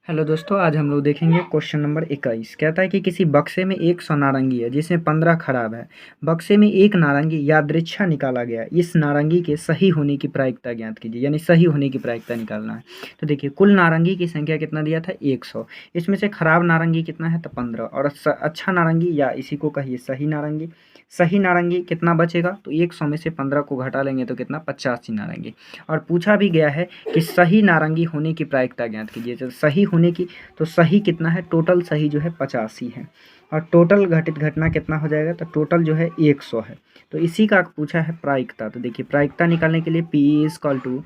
Hello दोस्तों, आज हम लोग देखेंगे क्वेश्चन नंबर 21। कहता है कि किसी बक्से में 100 नारंगी है जिसमें 15 खराब है। बक्से में एक नारंगी यादृच्छा निकाला गया, इस नारंगी के सही होने की प्रायिकता ज्ञात कीजिए, यानी सही होने की प्रायिकता निकालना है। तो देखिए, कुल नारंगी की संख्या कितना दिया था, 100। इसमें से खराब नारंगी कितना है, तो 15। और अच्छा नारंगी या इसी को कहिए सही नारंगी। सही नारंगी कितना बचेगा, तो 100 में से 15 को घटा लेंगे तो कितना, 85 नारंगी। और पूछा भी गया है कि सही नारंगी होने की प्रायिकता ज्ञात कीजिए। तो सही होने की, तो सही कितना है, टोटल सही जो है 85 है। और टोटल घटित घटना कितना हो जाएगा, तो टोटल जो है 100 है। तो इसी का पूछा है प्रायिकता। तो देखिए, प्रायिकता निकालने के लिए P =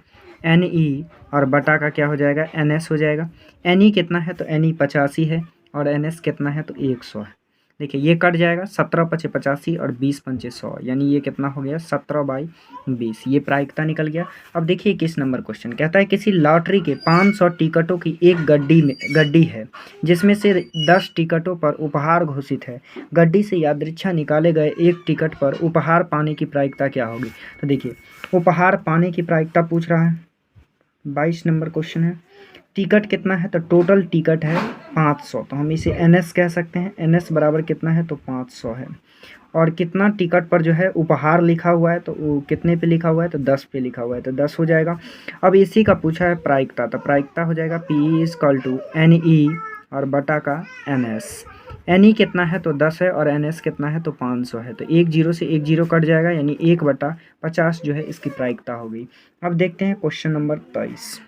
NE और बटा का क्या हो जाएगा, NS हो जाएगा। NE कितना है, तो NE 85 है और NS कितना है, तो 100 है। देखिए, ये कट जाएगा, 17 × 85 और 20 × 100, यानी ये कितना हो गया, 17/20। ये प्रायिकता निकल गया। अब देखिए 21 नंबर क्वेश्चन कहता है किसी लॉटरी के 500 टिकटों की एक गड्डी है जिसमें से 10 टिकटों पर उपहार घोषित है। गड्डी से यादृच्छा निकाले गए एक टिकट पर उपहार पाने की प्रायिकता क्या होगी। तो देखिए, उपहार पाने की प्रायिकता पूछ रहा है। 22 नंबर क्वेश्चन है। टिकट कितना है, तो टोटल टिकट है 500, तो हम इसे NS कह सकते हैं। NS बराबर कितना है, तो 500 है। और कितना टिकट पर जो है उपहार लिखा हुआ है, तो वो कितने पे लिखा हुआ है, तो 10 पे लिखा हुआ है, तो 10 हो जाएगा। अब इसी का पूछा है प्रायिकता। तो प्रायिकता हो जाएगा P = NE और बटा का NS। NE कितना है, तो 10 है और NS कितना है, तो 500 है। तो एक जीरो से एक जीरो कट जाएगा, यानी 1/50 जो है इसकी प्रायिकता हो गई। अब देखते हैं क्वेश्चन नंबर 23।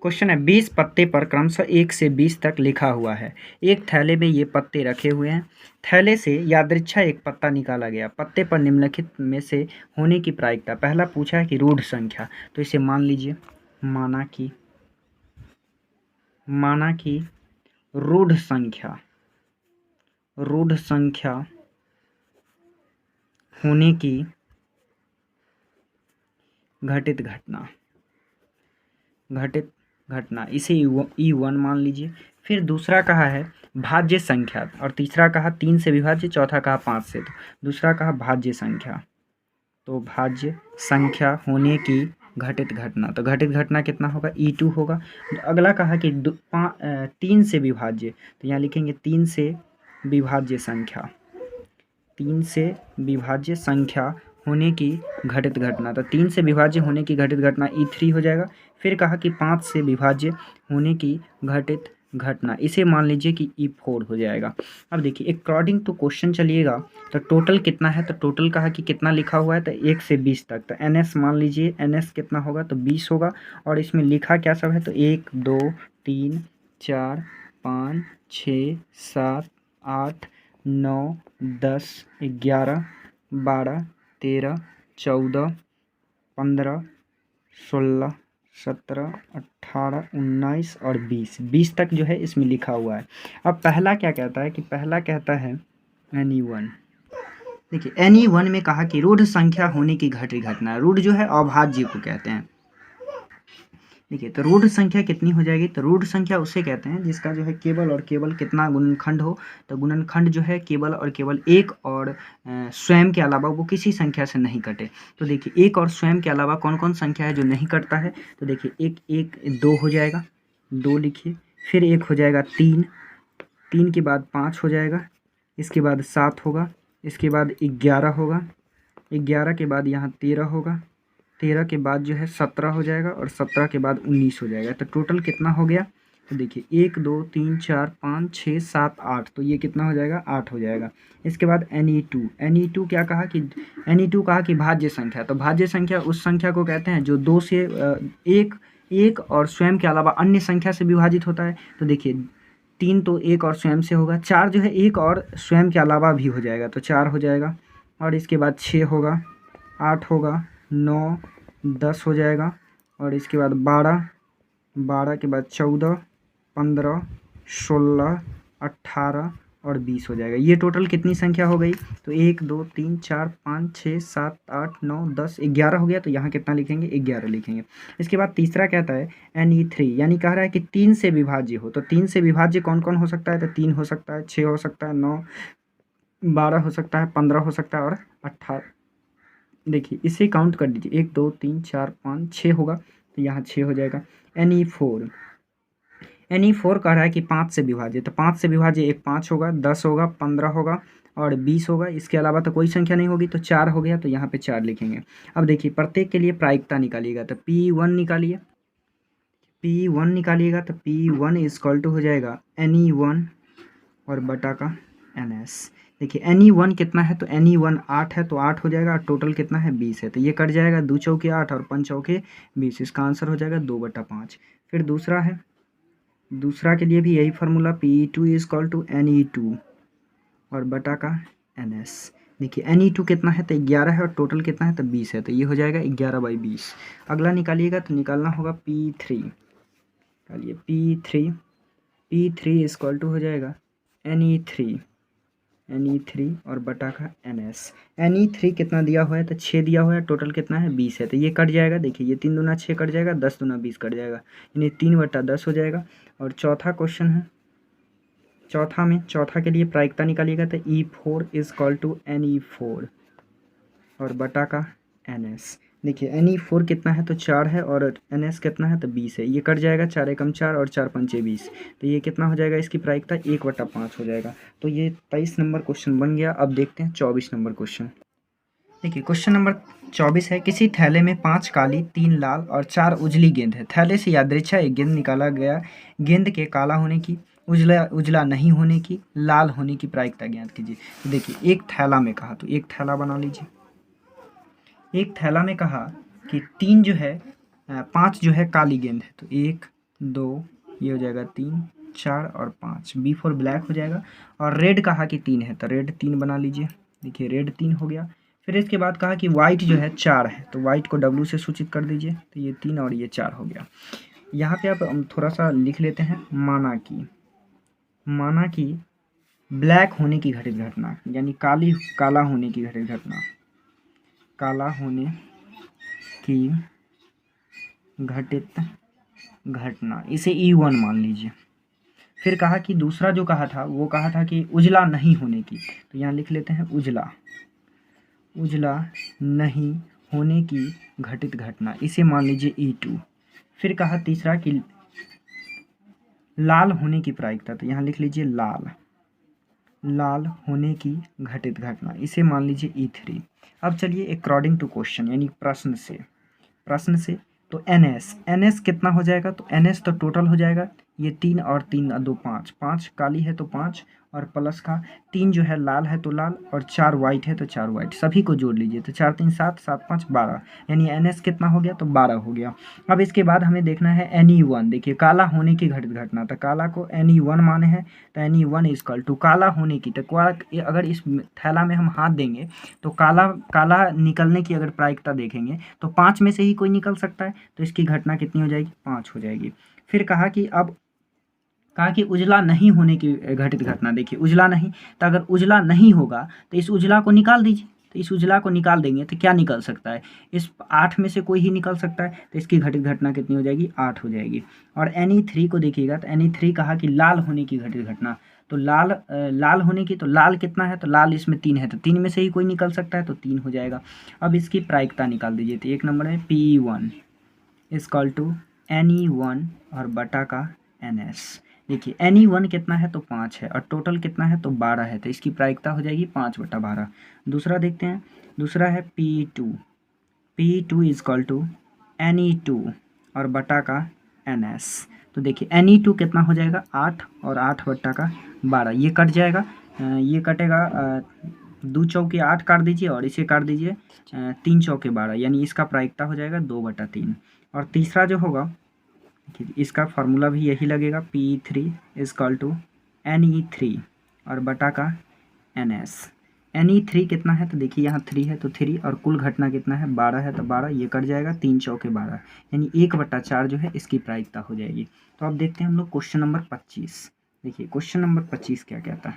क्वेश्चन है, 20 पत्ते पर क्रमशः 1 से 20 तक लिखा हुआ है। एक थैले में ये पत्ते रखे हुए हैं। थैले से यादृच्छा एक पत्ता निकाला गया। पत्ते पर निम्नलिखित में से होने की प्रायिकता। पहला पूछा है कि रूढ़ संख्या, तो इसे मान लीजिए। माना कि रूढ़ संख्या होने की घटित घटना, इसे E1 मान लीजिए। फिर दूसरा कहा है भाज्य संख्या, और तीसरा कहा 3 से विभाज्य, चौथा कहा 5 से। तो दूसरा कहा भाज्य संख्या, तो भाज्य संख्या होने की घटित घटना। तो घटित घटना कितना होगा, E2 होगा। तो अगला कहा कि 3 से विभाज्य, तो यहाँ लिखेंगे 3 से विभाज्य संख्या होने की घटित घटना। तो 3 से विभाज्य होने की घटित घटना E3 हो जाएगा। फिर कहा कि 5 से विभाज्य होने की घटित घटना, इसे मान लीजिए कि E4 हो जाएगा। अब देखिए, अकॉर्डिंग टू क्वेश्चन चलिएगा। तो टोटल कितना है, तो टोटल कहा कि कितना लिखा हुआ है, तो 1 से 20 तक। तो NS मान लीजिए, NS कितना होगा, तो 20 होगा। और इसमें लिखा क्या सब है, तो 1 2 3 4 5 6 7 8 9 10 11 12 13 14 15 16 17 18 19 और 20 तक जो है इसमें लिखा हुआ है। अब पहला क्या कहता है, कि पहला कहता है NE1। देखिए, NE1 में कहा कि रूढ़ संख्या होने की घटित घटना। रूढ़ जो है अभाज्य को कहते हैं। देखिए, तो रूढ़ संख्या कितनी हो जाएगी, तो रूढ़ संख्या उसे कहते हैं जिसका जो है केवल और केवल कितना गुणनखंड हो। तो गुणनखंड जो है केवल और केवल एक और स्वयं के अलावा वो किसी संख्या से नहीं कटे। तो देखिए, एक और स्वयं के अलावा कौन कौन संख्या है जो नहीं कटता है। तो देखिए, एक 2 हो जाएगा, 2 लिखिए। फिर एक हो जाएगा 3, 3 के बाद 5 हो जाएगा। इसके बाद 7 होगा। इसके बाद 11 होगा। 11 के बाद यहाँ 13 होगा। 13 के बाद जो है 17 हो जाएगा और 17 के बाद 19 हो जाएगा। तो टोटल कितना हो गया, तो देखिए 1 2 3 4 5 6 7 8, तो ये कितना हो जाएगा, 8 हो जाएगा। इसके बाद NE2 क्या कहा कि NE2 कहा कि भाज्य संख्या। तो भाज्य संख्या उस संख्या को कहते हैं जो 2 से एक और स्वयं के अलावा अन्य संख्या से विभाजित होता है। तो देखिए, 3 तो एक और स्वयं से होगा। 4 जो है एक और स्वयं के अलावा भी हो जाएगा, तो 4 हो जाएगा। और इसके बाद 6 होगा, 8 होगा, 9 10 हो जाएगा। और इसके बाद 12 के बाद 14 15 16 18 और 20 हो जाएगा। ये टोटल कितनी संख्या हो गई, तो 1 2 3 4 5 6 7 8 9 10 11 हो गया। तो यहाँ कितना लिखेंगे, 11 लिखेंगे। इसके बाद तीसरा कहता है NE3, यानी कह रहा है कि 3 से विभाज्य हो। तो 3 से विभाज्य कौन कौन हो सकता है, तो 3 हो सकता है, 6 हो सकता है, 9 12 हो सकता है, 15 हो सकता है और 18। देखिए, इसे काउंट कर लीजिए, 1 2 3 4 5 6 होगा, तो यहाँ 6 हो जाएगा। NE4 कह रहा है कि 5 से विभाज्य, तो 5 से विभाज्य एक 5 होगा, 10 होगा, 15 होगा और 20 होगा। इसके अलावा तो कोई संख्या नहीं होगी, तो 4 हो गया, तो यहाँ पे 4 लिखेंगे। अब देखिए प्रत्येक के लिए प्रायिकता निकालिएगा, तो P1 निकालिए, P1 निकालिएगा तो P1 इक्वल टू हो जाएगा NE1 और बटा का NS। देखिए NE1 कितना है, तो NE1 8 है, तो 8 हो जाएगा, और टोटल कितना है 20 है, तो ये कट जाएगा, 2 चौके 8 और 5 चौके 20, इसका आंसर हो जाएगा 2/5। फिर दूसरा के लिए भी यही formula, P2 equal to NE2 और बटा का NS। देखिए NE2 कितना है, तो 11 है, और टोटल कितना है, तो 20 है, तो ये हो जाएगा 11/20। अगला निकालिएगा, तो निकालना होगा P3, निकालिए P3 इक्वल टू हो जाएगा NE3 और बटा का NS। NE3 कितना दिया हुआ है, तो 6 दिया हुआ है, टोटल कितना है 20 है, तो ये कट जाएगा। देखिए ये 3 दूना 6 कट जाएगा, 10 दूना 20 कट जाएगा, यानी 3/10 हो जाएगा। और चौथा क्वेश्चन है, चौथा के लिए प्रायिकता निकालिएगा, तो E4 इक्वल टू NE4 और बटा का NS। देखिए NE4 कितना है, तो 4 है, और NS कितना है, तो 20 है, ये कट जाएगा, 4 एकम 4 और 4 पंचे 20, तो ये कितना हो जाएगा, इसकी प्रायिकता 1/5 हो जाएगा। तो ये 23 नंबर क्वेश्चन बन गया। अब देखते हैं 24 नंबर क्वेश्चन। देखिए क्वेश्चन नंबर 24 है, किसी थैले में 5 काली, 3 लाल और 4 उजली गेंद है। थैले से यादृच्छा एक गेंद निकाला गया, गेंद के काला होने की, उजला नहीं होने की, लाल होने की प्रायिकता ज्ञात कीजिए। तो देखिए एक थैला में कहा, तो एक थैला बना लीजिए। एक थैला में कहा कि 3 जो है 5 जो है काली गेंद है, तो 1 2 ये हो जाएगा 3 4 और 5, B4 ब्लैक हो जाएगा। और रेड कहा कि 3 है, तो रेड 3 बना लीजिए। देखिए रेड 3 हो गया। फिर इसके बाद कहा कि वाइट जो है 4 है, तो वाइट को W से सूचित कर दीजिए, तो ये 3 और ये 4 हो गया। यहाँ पे आप थोड़ा सा लिख लेते हैं, माना कि ब्लैक होने की घटित घटना, यानी काला होने की घटित घटना, काला होने की घटित घटना, इसे E1 मान लीजिए। फिर कहा कि दूसरा जो कहा था वो कहा था कि उजला नहीं होने की, तो यहाँ लिख लेते हैं उजला नहीं होने की घटित घटना, इसे मान लीजिए E2। फिर कहा तीसरा कि लाल होने की प्रायिकता, तो यहाँ लिख लीजिए लाल होने की घटित घटना, इसे मान लीजिए E3। अब चलिए अकॉर्डिंग टू क्वेश्चन, यानी प्रश्न से तो NS कितना हो जाएगा, तो NS तो टोटल हो जाएगा, ये 3 और 3 2 5 काली है तो 5, और प्लस का 3 जो है लाल है तो लाल, और 4 वाइट है तो 4 वाइट, सभी को जोड़ लीजिए, तो 4 3 7 7 5 12, यानी NS कितना हो गया, तो 12 हो गया। अब इसके बाद हमें देखना है NE1। देखिए काला होने की घटित घटना, तो काला को NE1 माने हैं, तो NE1 इक्वल टू काला होने की, तो अगर इस थैला में हम हाथ देंगे तो काला निकलने की अगर प्रायिकता देखेंगे तो 5 में से ही कोई निकल सकता है, तो इसकी घटना कितनी हो जाएगी, 5 हो जाएगी। फिर कहा कि उजला नहीं होने की घटित घटना। देखिए उजला नहीं, तो अगर उजला नहीं होगा तो इस उजला को निकाल दीजिए, तो इस उजला को निकाल देंगे तो क्या निकल सकता है, इस 8 में से कोई ही निकल सकता है, तो इसकी घटित घटना कितनी हो जाएगी, 8 हो जाएगी। और NE3 को देखिएगा, तो NE3 कहा कि लाल होने की घटित घटना, तो लाल होने की, तो लाल कितना है, तो लाल इसमें 3 है, तो 3 में से ही कोई निकल सकता है, तो 3 हो जाएगा। अब इसकी प्रायिकता निकाल दीजिए, तो 1 नंबर में PE1 इक्वल टू NE1 और बटा का NS। देखिए NE1 कितना है, तो 5 है, और टोटल कितना है, तो 12 है, तो इसकी प्रायिकता हो जाएगी 5/12। दूसरा देखते हैं, दूसरा है PE2 इक्वल टू NE2 और बटा का NS। तो देखिए NE2 कितना हो जाएगा, 8 और 8/12, ये कट जाएगा, ये कटेगा, 2 चौके 8 काट दीजिए और इसे काट दीजिए 3 चौके 12, यानी इसका प्रायिकता हो जाएगा 2/3। और तीसरा जो होगा, इसका फार्मूला भी यही लगेगा, P3 इक्वल टू NE3 और बटा का NS। NE3 कितना है, तो देखिए यहाँ 3 है तो 3, और कुल घटना कितना है, 12 है, तो 12, ये कट जाएगा, 3 चौके 12, यानी 1/4 जो है इसकी प्रायिकता हो जाएगी। तो अब देखते हैं हम लोग क्वेश्चन नंबर 25। देखिए क्वेश्चन नंबर 25 क्या कहता है।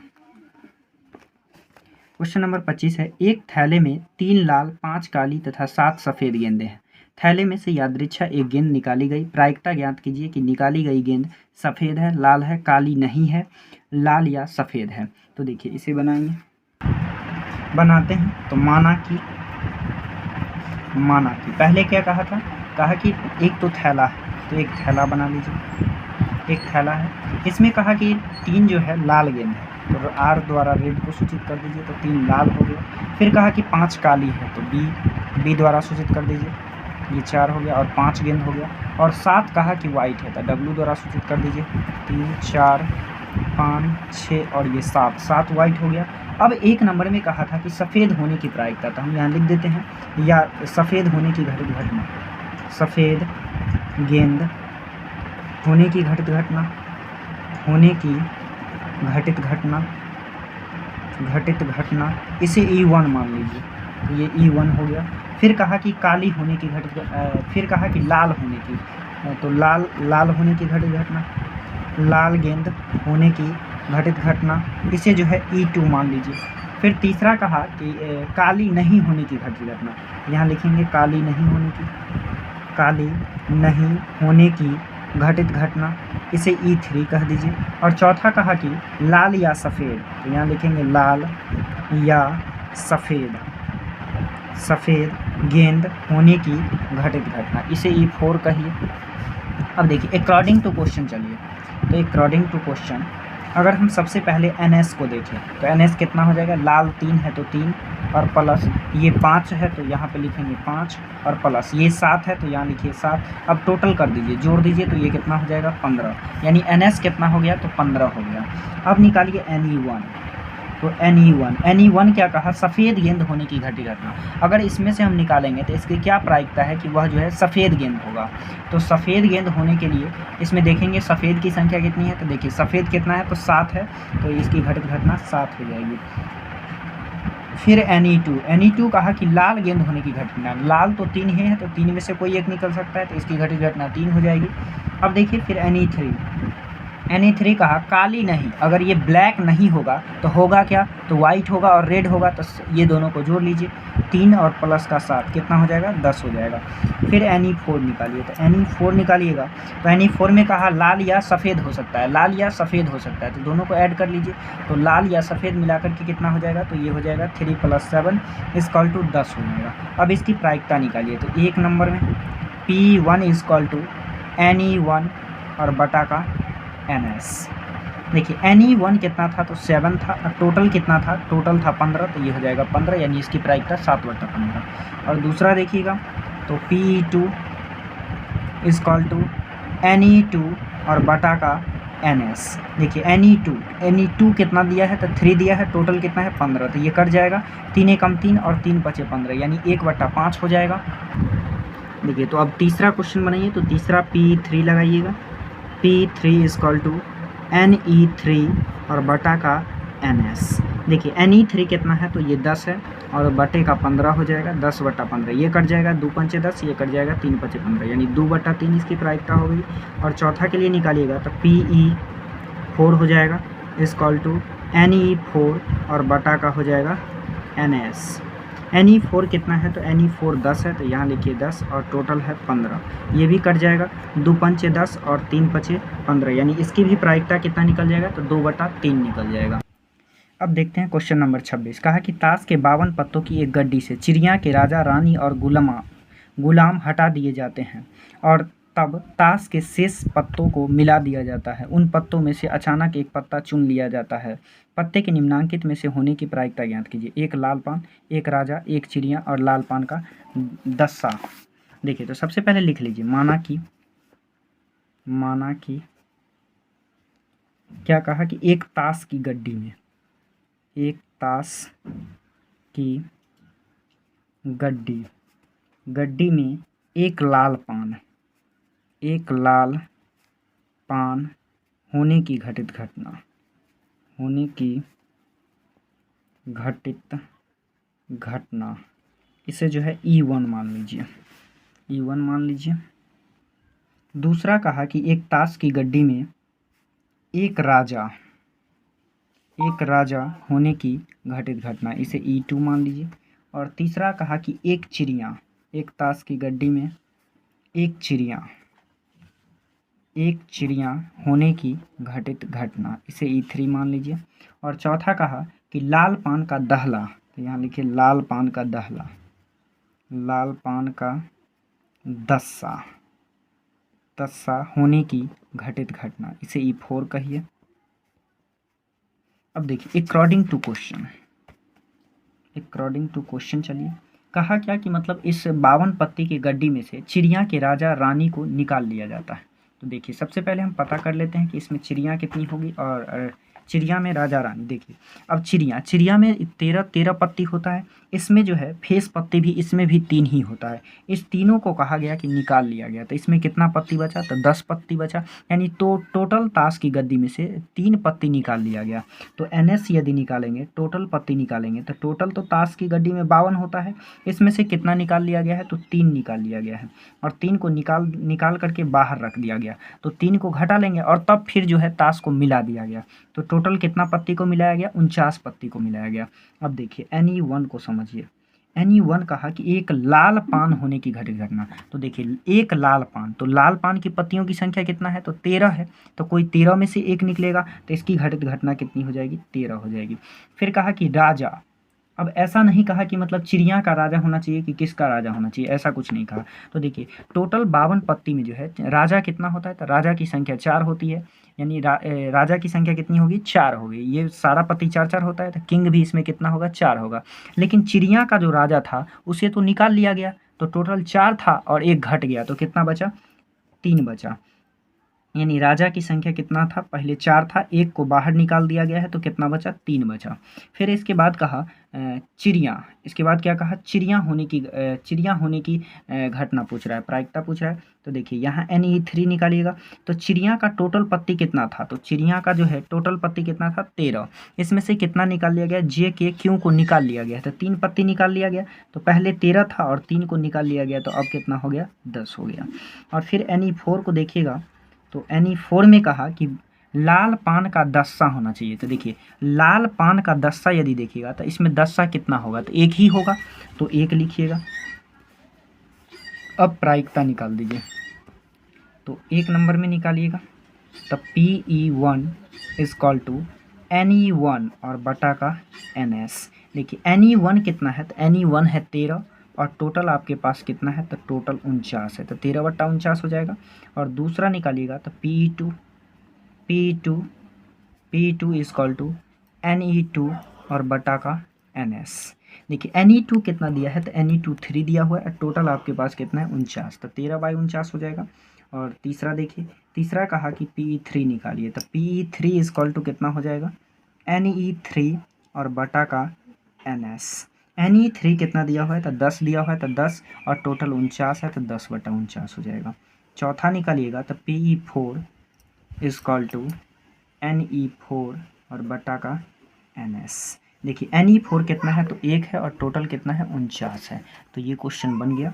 क्वेश्चन नंबर 25 है, एक थैले में 3 लाल 5 काली तथा 7 सफ़ेद गेंदें हैं। थैले में से यादृच्छा एक गेंद निकाली गई, प्रायिकता ज्ञात कीजिए कि निकाली गई गेंद सफ़ेद है, लाल है, काली नहीं है, लाल या सफ़ेद है। तो देखिए इसे बनाते हैं। तो माना कि पहले क्या कहा था, कहा कि एक तो थैला है, तो एक थैला बना लीजिए, एक थैला है। इसमें कहा कि 3 जो है लाल गेंद है, तो R द्वारा रेड को सूचित कर दीजिए, तो 3 लाल हो गया। फिर कहा कि 5 काली है, तो B द्वारा सूचित कर दीजिए, ये 4 हो गया और 5 गेंद हो गया। और 7 कहा कि वाइट है, तो W द्वारा सूचित कर दीजिए, 3 4 5 6 और ये 7 वाइट हो गया। अब 1 नंबर में कहा था कि सफ़ेद होने की प्रायिकता, तो हम यहाँ लिख देते हैं, या सफ़ेद होने की घटित घटना, सफ़ेद गेंद होने की घटित घटना, होने की घटित घटना, घटित घटना, इसे E1 मान लीजिए, तो ये E1 हो गया। फिर कहा कि काली होने की घटित, फिर कहा कि लाल होने की, तो लाल होने की घटित घटना, लाल गेंद होने की घटित घटना, इसे जो है E2 मान लीजिए। फिर तीसरा कहा कि काली नहीं होने की घटित घटना, यहाँ लिखेंगे काली नहीं होने की, काली नहीं होने की घटित घटना, इसे E3 कह दीजिए। और चौथा कहा कि लाल या सफ़ेद, तो यहाँ लिखेंगे लाल या सफ़ेद, सफ़ेद गेंद होने की घटित घटना, इसे E4 कहिए। अब देखिए अकॉर्डिंग टू क्वेश्चन, चलिए तो अकॉर्डिंग टू क्वेश्चन अगर हम सबसे पहले NS को देखें, तो NS कितना हो जाएगा, लाल 3 है तो 3 और प्लस ये 5 है, तो यहाँ पे लिखेंगे 5 और प्लस ये 7 है, तो यहाँ लिखिए 7। अब टोटल कर दीजिए, जोड़ दीजिए, तो ये कितना हो जाएगा 15, यानी NS कितना हो गया, तो 15 हो गया। अब निकालिए NE1, तो NE1 क्या कहा, सफ़ेद गेंद होने की घटित घटना। अगर इसमें से हम निकालेंगे तो इसकी क्या प्रायिकता है कि वह जो है सफ़ेद गेंद होगा। तो सफ़ेद गेंद होने के लिए इसमें देखेंगे सफ़ेद की संख्या कितनी है, तो देखिए सफ़ेद कितना है, तो 7 है, तो इसकी घटित घटना 7 हो जाएगी। फिर NE2 कहा कि लाल गेंद होने की घटना, लाल तो 3 ही है, तो 3 में से कोई एक निकल सकता है, तो इसकी घटित घटना 3 हो जाएगी। अब देखिए फिर NE3 कहा काली नहीं, अगर ये ब्लैक नहीं होगा तो होगा क्या, तो वाइट होगा और रेड होगा, तो ये दोनों को जोड़ लीजिए, 3 और प्लस का 7 कितना हो जाएगा, 10 हो जाएगा। फिर NE4 निकालिए, तो NE4 निकालिएगा, तो NE4 में कहा लाल या सफ़ेद हो सकता है, लाल या सफ़ेद हो सकता है, तो दोनों को ऐड कर लीजिए, तो लाल या सफ़ेद मिलाकर के कितना हो जाएगा, तो ये हो जाएगा 3 + 7 = 10 हो जाएगा। अब इसकी प्रायिकता निकालिए, तो 1 नंबर में P1 = NE1 और बटा का NS। देखिए NE1 कितना था, तो 7 था, और टोटल कितना था, टोटल था 15, तो ये हो जाएगा 15, यानी इसकी प्रायिकता 7/15। और दूसरा देखिएगा, तो PE2 = NE2 और बटा का NS। देखिए NE2 कितना दिया है, तो 3 दिया है, टोटल कितना है 15, तो ये कट जाएगा, 3 × 3 और 3 × 5 15, यानी 1/5 हो जाएगा। देखिए तो अब तीसरा क्वेश्चन बनाइए, तो तीसरा P3 लगाइएगा, P3 = NE3 और बटा का NS। देखिए NE3 कितना है, तो ये 10 है और बटे का 15 हो जाएगा, 10/15, ये कट जाएगा, 2 × 5 10, ये कट जाएगा, 3 × 5 15, यानी 2/3 इसकी प्रायिकता हो गई। और चौथा के लिए निकालिएगा, तो PE4 हो जाएगा = NE4 और बटा का हो जाएगा NS। NE4 कितना है, तो NE4 10 है, तो यहाँ लिखिए 10 और टोटल है 15, ये भी कट जाएगा, 2 × 5 10 और 3 × 5 15, यानी इसकी भी प्रायिकता कितना निकल जाएगा, तो 2/3 निकल जाएगा। अब देखते हैं क्वेश्चन नंबर 26। कहा कि ताश के 52 पत्तों की एक गड्डी से चिड़िया के राजा, रानी और गुलाम हटा दिए जाते हैं और तब ताश के शेष पत्तों को मिला दिया जाता है। उन पत्तों में से अचानक एक पत्ता चुन लिया जाता है। पत्ते के निम्नांकित में से होने की प्रायिकता ज्ञात कीजिए। एक लाल पान, एक राजा, एक चिड़िया और लाल पान का दस्सा। देखिए तो सबसे पहले लिख लीजिए, माना कि क्या कहा कि एक ताश की गड्डी में, एक ताश की गड्डी में एक लाल पान होने की घटित घटना, इसे जो है E1 मान लीजिए। दूसरा कहा कि एक ताश की गड्डी में एक राजा होने की घटित घटना, इसे E2 मान लीजिए। और तीसरा कहा कि एक ताश की गड्डी में एक चिड़िया होने की घटित घटना, इसे E3 मान लीजिए। और चौथा कहा कि लाल पान का दहला, तो यहाँ लिखिए लाल पान का दस्सा, दशा होने की घटित घटना, इसे E4 कहिए। अब देखिए अकॉर्डिंग टू क्वेश्चन चलिए कहा क्या कि मतलब इस 52 पत्ती की गड्डी में से चिड़िया के राजा रानी को निकाल लिया जाता है। तो देखिए सबसे पहले हम पता कर लेते हैं कि इसमें चिड़िया कितनी होगी और चिड़िया में राजा रानी। देखिए अब चिड़िया में 13 पत्ती होता है, इसमें जो है फेस पत्ती भी इसमें भी 3 ही होता है। इस तीनों को कहा गया कि निकाल लिया गया, तो इसमें कितना पत्ती बचा, तो 10 पत्ती बचा, यानी तो टोटल ताश की गद्दी में से 3 पत्ती निकाल लिया गया। तो NS यदि निकालेंगे, टोटल पत्ती निकालेंगे, तो टोटल तो ताश की गड्डी में 52 होता है, इसमें से कितना निकाल लिया गया है, तो 3 निकाल लिया गया है और 3 को निकाल करके बाहर रख दिया गया। तो 3 को घटा लेंगे और तब फिर जो है ताश को मिला दिया गया, तो टोटल कितना पत्ती को मिलाया गया, 49 पत्ती को मिलाया गया। अब देखिए NE1 को समझिए। NE1 कहा कि एक लाल पान होने की घटित घटना। तो देखिए एक लाल पान, तो लाल पान की पत्तियों की संख्या कितना है, तो 13 है, तो कोई 13 में से एक निकलेगा, तो इसकी घटित घटना कितनी हो जाएगी, 13 हो जाएगी। फिर कहा कि राजा, अब ऐसा नहीं कहा कि मतलब चिड़िया का राजा होना चाहिए कि किसका राजा होना चाहिए, ऐसा कुछ नहीं कहा। तो देखिए टोटल 52 पत्ती में जो है राजा कितना होता है, तो राजा की संख्या 4 होती है, यानी राजा की संख्या कितनी होगी, 4 होगी। ये सारा पत्ती 4 होता है, तो किंग भी इसमें कितना होगा, 4 होगा। लेकिन चिड़िया का जो राजा था उसे तो निकाल लिया गया, तो टोटल 4 था और एक घट गया, तो कितना बचा, 3 बचा। यानी राजा की संख्या कितना था, पहले 4 था, एक को बाहर निकाल दिया गया है, तो कितना बचा, 3 बचा। फिर इसके बाद कहा चिड़िया, इसके बाद क्या कहा, चिड़िया होने की घटना पूछ रहा है, प्रायिकता पूछ रहा है। तो देखिए यहाँ NE3 निकालिएगा, तो चिड़िया का टोटल पत्ती कितना था, तो चिड़िया का जो है टोटल पत्ती कितना था, 13। इसमें से कितना निकाल लिया गया, JK को निकाल लिया गया, तो 3 पत्ती निकाल लिया गया, तो पहले 13 था और 3 को निकाल लिया गया, तो अब कितना हो गया, 10 हो गया। और फिर NE4 को देखिएगा, तो NE4 में कहा कि लाल पान का दस्सा होना चाहिए। तो देखिए लाल पान का दस्सा यदि देखिएगा तो इसमें दस्सा कितना होगा, तो एक ही होगा, तो एक लिखिएगा। अब प्रायिकता निकाल दीजिए, तो 1 नंबर में निकालिएगा, तब PE1 is equal to NE1 और बटा का NS। देखिए NE1 कितना है, तो NE1 है 13 और टोटल आपके पास कितना है, तो टोटल 49 है, तो 13 बटा 49 हो जाएगा। और दूसरा निकालिएगा तो PE2 is equal to NE2 और बटा का NS। देखिए NE2 कितना दिया है, तो NE2 3 दिया हुआ है, टोटल आपके पास कितना है, 49, तो 13/49 हो जाएगा। और तीसरा देखिए, तीसरा कहा कि PE3 निकालिए, तो PE3 इज इक्वल टू कितना हो जाएगा, NE3 और बटा का NS। NE3 कितना दिया हुआ है, तो 10 दिया हुआ है, तो 10 और टोटल 49 है, तो 10/49 हो जाएगा। चौथा निकालिएगा तो PE4 is equal to NE4 और बटा का NS। देखिए NE4 कितना है, तो 1 है और टोटल कितना है, 49 है, तो ये क्वेश्चन बन गया।